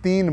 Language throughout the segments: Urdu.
3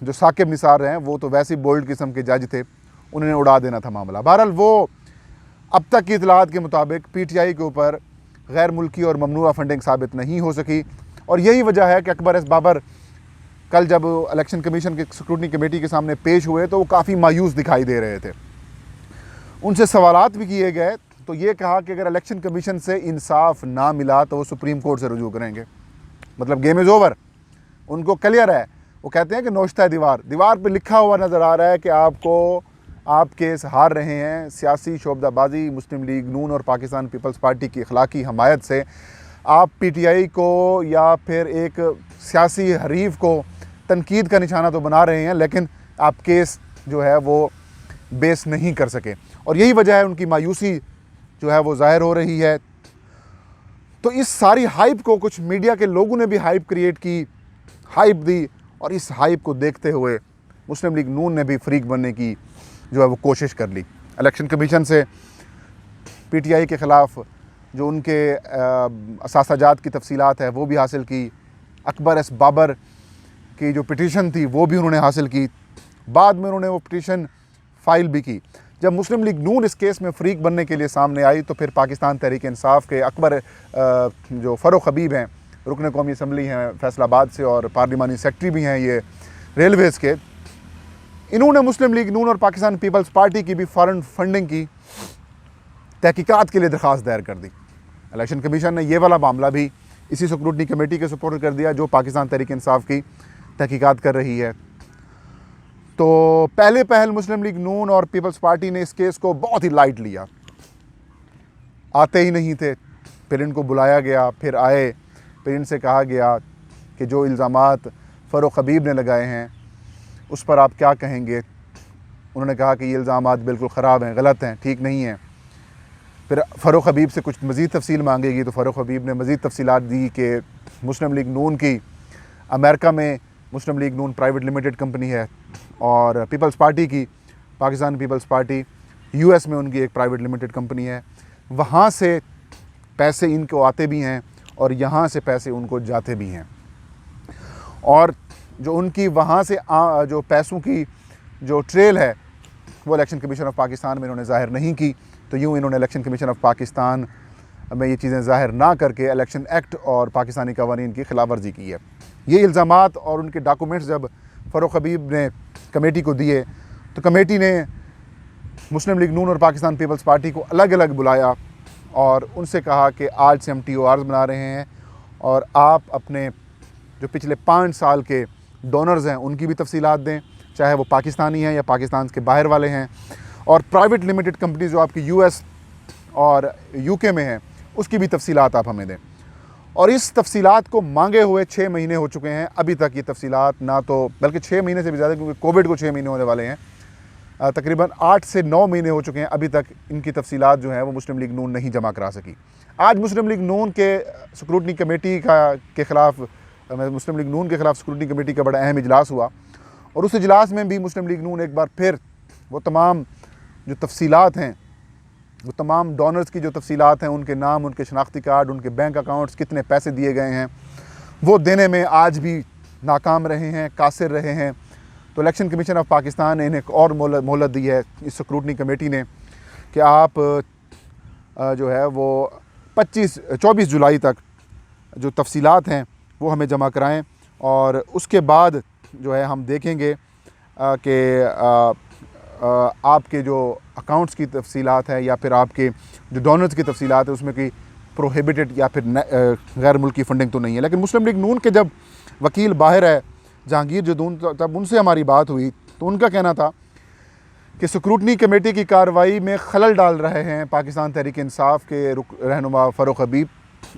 جو ثاقب نثار ہیں وہ تو ویسے بولڈ قسم کے جج تھے, انہوں نے اڑا دینا تھا معاملہ. بہرحال وہ اب تک کی اطلاعات کے مطابق پی ٹی آئی کے اوپر غیر ملکی اور ممنوعہ فنڈنگ ثابت نہیں ہو سکی, اور یہی وجہ ہے کہ اکبر ایس بابر کل جب الیکشن کمیشن کے سکروٹنی کمیٹی کے سامنے پیش ہوئے تو وہ کافی مایوس دکھائی دے رہے تھے. ان سے سوالات بھی کیے گئے تو یہ کہا کہ اگر الیکشن کمیشن سے انصاف نہ ملا تو وہ سپریم کورٹ سے رجوع کریں گے. مطلب گیم از اوور, ان کو کلیئر ہے. وہ کہتے ہیں کہ نوشتہ ہے دیوار پہ لکھا ہوا نظر آ رہا ہے کہ آپ کیس ہار رہے ہیں. سیاسی شعبہ بازی مسلم لیگ نون اور پاکستان پیپلز پارٹی کی اخلاقی حمایت سے آپ پی ٹی آئی کو یا پھر ایک سیاسی حریف کو تنقید کا نشانہ تو بنا رہے ہیں, لیکن آپ کیس جو ہے وہ بیس نہیں کر سکے, اور یہی وجہ ہے ان کی مایوسی جو ہے وہ ظاہر ہو رہی ہے. تو اس ساری ہائپ کو کچھ میڈیا کے لوگوں نے بھی ہائپ کریٹ کی, ہائپ دی, اور اس ہائپ کو دیکھتے ہوئے مسلم لیگ نون نے بھی فریق بننے کی جو ہے وہ کوشش کر لی. الیکشن کمیشن سے پی ٹی آئی کے خلاف جو ان کے اثاثہ جات کی تفصیلات ہے وہ بھی حاصل کی. اکبر ایس بابر کی جو پٹیشن تھی وہ بھی انہوں نے حاصل کی. بعد میں انہوں نے وہ پٹیشن فائل بھی کی. جب مسلم لیگ نون اس کیس میں فریق بننے کے لیے سامنے آئی تو پھر پاکستان تحریک انصاف کے اکبر جو فاروق حبیب ہیں, رکن قومی اسمبلی ہیں فیصل آباد سے اور پارلیمانی سیکرٹری بھی ہیں یہ ریلویز کے, انہوں نے مسلم لیگ نون اور پاکستان پیپلز پارٹی کی بھی فارن فنڈنگ کی تحقیقات کے لیے درخواست دائر کر دی. الیکشن کمیشن نے یہ والا معاملہ بھی اسی سکروٹنی کمیٹی کے سپورٹ کر دیا جو پاکستان تحریک انصاف کی تحقیقات کر رہی ہے. تو پہلے پہل مسلم لیگ نون اور پیپلز پارٹی نے اس کیس کو بہت ہی لائٹ لیا, آتے ہی نہیں تھے. پھر ان کو بلایا گیا, پھر آئے, پھر ان سے کہا گیا کہ جو الزامات فاروق حبیب نے لگائے ہیں اس پر آپ کیا کہیں گے. انہوں نے کہا کہ یہ الزامات بالکل خراب ہیں, غلط ہیں, ٹھیک نہیں ہیں. پھر فاروق حبیب سے کچھ مزید تفصیل مانگے گی تو فاروق حبیب نے مزید تفصیلات دی کہ مسلم لیگ نون کی امریکہ میں مسلم لیگ نون پرائیویٹ لمیٹڈ کمپنی ہے, اور پیپلز پارٹی کی پاکستان پیپلز پارٹی یو ایس میں ان کی ایک پرائیویٹ لمیٹڈ کمپنی ہے. وہاں سے پیسے ان کو آتے بھی ہیں اور یہاں سے پیسے ان کو جاتے بھی ہیں, اور جو ان کی وہاں سے جو پیسوں کی جو ٹریل ہے وہ الیکشن کمیشن آف پاکستان میں انہوں نے ظاہر نہیں کی. تو یوں انہوں نے الیکشن کمیشن آف پاکستان میں یہ چیزیں ظاہر نہ کر کے الیکشن ایکٹ اور پاکستانی قوانین کی خلاف ورزی کی ہے. یہ الزامات اور ان کے ڈاکومنٹس جب فاروق حبیب نے کمیٹی کو دیے تو کمیٹی نے مسلم لیگ نون اور پاکستان پیپلز پارٹی کو الگ الگ بلایا اور ان سے کہا کہ آج سے ہم ٹی او آرز بنا رہے ہیں, اور آپ اپنے جو پچھلے 5 سال کے ڈونرز ہیں ان کی بھی تفصیلات دیں, چاہے وہ پاکستانی ہیں یا پاکستان کے باہر والے ہیں, اور پرائیویٹ لمیٹڈ کمپنیز جو آپ کی یو ایس اور یو کے میں ہیں اس کی بھی تفصیلات آپ ہمیں دیں. اور اس تفصیلات کو مانگے ہوئے 6 مہینے ہو چکے ہیں, ابھی تک یہ تفصیلات نہ تو بلکہ 6 مہینے سے بھی زیادہ, کیونکہ کووڈ کو 6 مہینے ہونے والے ہیں, تقریباً 8 سے 9 مہینے ہو چکے ہیں, ابھی تک ان کی تفصیلات جو ہیں وہ مسلم لیگ نون نہیں جمع کرا سکی. آج مسلم لیگ نون کے سکروٹنی کمیٹی کے خلاف مسلم لیگ نون کے خلاف سکروٹنی کمیٹی کا بڑا اہم اجلاس ہوا, اور اس اجلاس میں بھی مسلم لیگ نون ایک بار پھر وہ تمام جو تفصیلات ہیں, وہ تمام ڈونرز کی جو تفصیلات ہیں, ان کے نام, ان کے شناختی کارڈ, ان کے بینک اکاؤنٹس, کتنے پیسے دیے گئے ہیں, وہ دینے میں آج بھی ناکام رہے ہیں, قاصر رہے ہیں. تو الیکشن کمیشن آف پاکستان نے انہیں ایک اور مہلت دی ہے اس سکروٹنی کمیٹی نے کہ آپ جو ہے وہ 24 جولائی تک جو تفصیلات ہیں وہ ہمیں جمع کرائیں, اور اس کے بعد جو ہے ہم دیکھیں گے کہ آپ کے جو اکاؤنٹس کی تفصیلات ہے یا پھر آپ کے جو ڈونرز کی تفصیلات ہے اس میں کوئی پروہیبٹڈ یا پھر غیر ملکی فنڈنگ تو نہیں ہے. لیکن مسلم لیگ نون کے جب وکیل باہر ہے جہانگیر جدون, تب ان سے ہماری بات ہوئی تو ان کا کہنا تھا کہ سکروٹنی کمیٹی کی کارروائی میں خلل ڈال رہے ہیں پاکستان تحریک انصاف کے رہنما فاروق حبیب,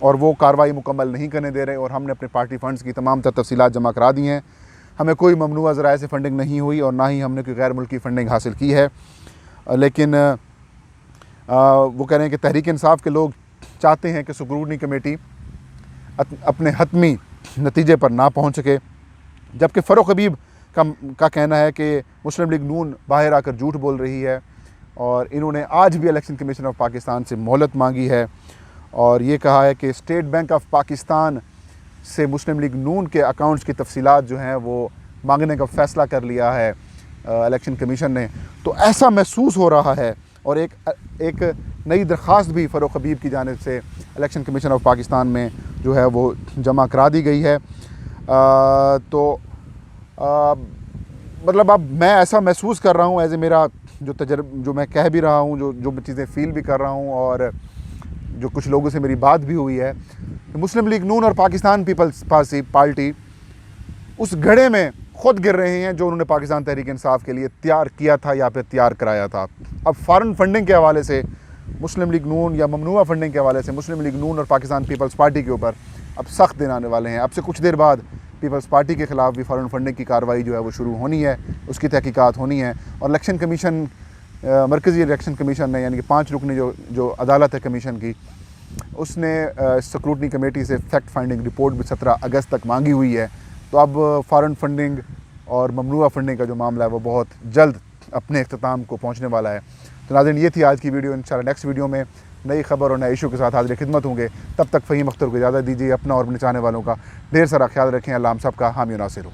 اور وہ کارروائی مکمل نہیں کرنے دے رہے, اور ہم نے اپنے پارٹی فنڈز کی تمام تفصیلات جمع کرا دی ہیں, ہمیں کوئی ممنوعہ ذرائع سے فنڈنگ نہیں ہوئی اور نہ ہی ہم نے کوئی غیر ملکی فنڈنگ حاصل کی ہے. لیکن وہ کہہ رہے ہیں کہ تحریک انصاف کے لوگ چاہتے ہیں کہ سکروٹنی کمیٹی اپنے حتمی نتیجے پر نہ پہنچ سکے, جبکہ فاروق حبیب کا کہنا ہے کہ مسلم لیگ نون باہر آ کر جھوٹ بول رہی ہے, اور انہوں نے آج بھی الیکشن کمیشن آف پاکستان سے مہلت مانگی ہے, اور یہ کہا ہے کہ اسٹیٹ بینک آف پاکستان سے مسلم لیگ نون کے اکاؤنٹس کی تفصیلات جو ہیں وہ مانگنے کا فیصلہ کر لیا ہے الیکشن کمیشن نے. تو ایسا محسوس ہو رہا ہے, اور ایک نئی درخواست بھی فاروق حبیب کی جانب سے الیکشن کمیشن آف پاکستان میں جو ہے وہ جمع کرا دی گئی ہے. تو مطلب اب میں ایسا محسوس کر رہا ہوں ایز اے میرا جو میں کہہ بھی رہا ہوں, جو چیزیں فیل بھی کر رہا ہوں, اور جو کچھ لوگوں سے میری بات بھی ہوئی ہے, مسلم لیگ نون اور پاکستان پیپلز پارٹی اس گڑھے میں خود گر رہے ہیں جو انہوں نے پاکستان تحریک انصاف کے لیے تیار کیا تھا یا پھر تیار کرایا تھا. اب فارن فنڈنگ کے حوالے سے مسلم لیگ نون یا ممنوعہ فنڈنگ کے حوالے سے مسلم لیگ نون اور پاکستان پیپلز پارٹی کے اوپر اب سخت دن آنے والے ہیں. اب سے کچھ دیر بعد پیپلز پارٹی کے خلاف بھی فارن فنڈنگ کی کارروائی جو ہے وہ شروع ہونی ہے, اس کی تحقیقات ہونی ہے. اور الیکشن کمیشن, مرکزی الیکشن کمیشن نے, یعنی کہ 5 رکنی جو عدالت ہے کمیشن کی, اس نے سکروٹنی کمیٹی سے فیکٹ فائنڈنگ رپورٹ بھی 17 اگست تک مانگی ہوئی ہے. تو اب فارن فنڈنگ اور ممنوعہ فنڈنگ کا جو معاملہ ہے وہ بہت جلد اپنے اختتام کو پہنچنے والا ہے. تو ناظرین, یہ تھی آج کی ویڈیو. انشاءاللہ نیکسٹ ویڈیو میں نئی خبر اور نئے ایشو کے ساتھ حاضر خدمت ہوں گے. تب تک فہیم اختر کو اجازت دیجیے. اپنا اور اپنے چاہنے والوں کا ڈھیر سارا خیال رکھیں. اللہ ہم سب کا حامی و ناصر ہو.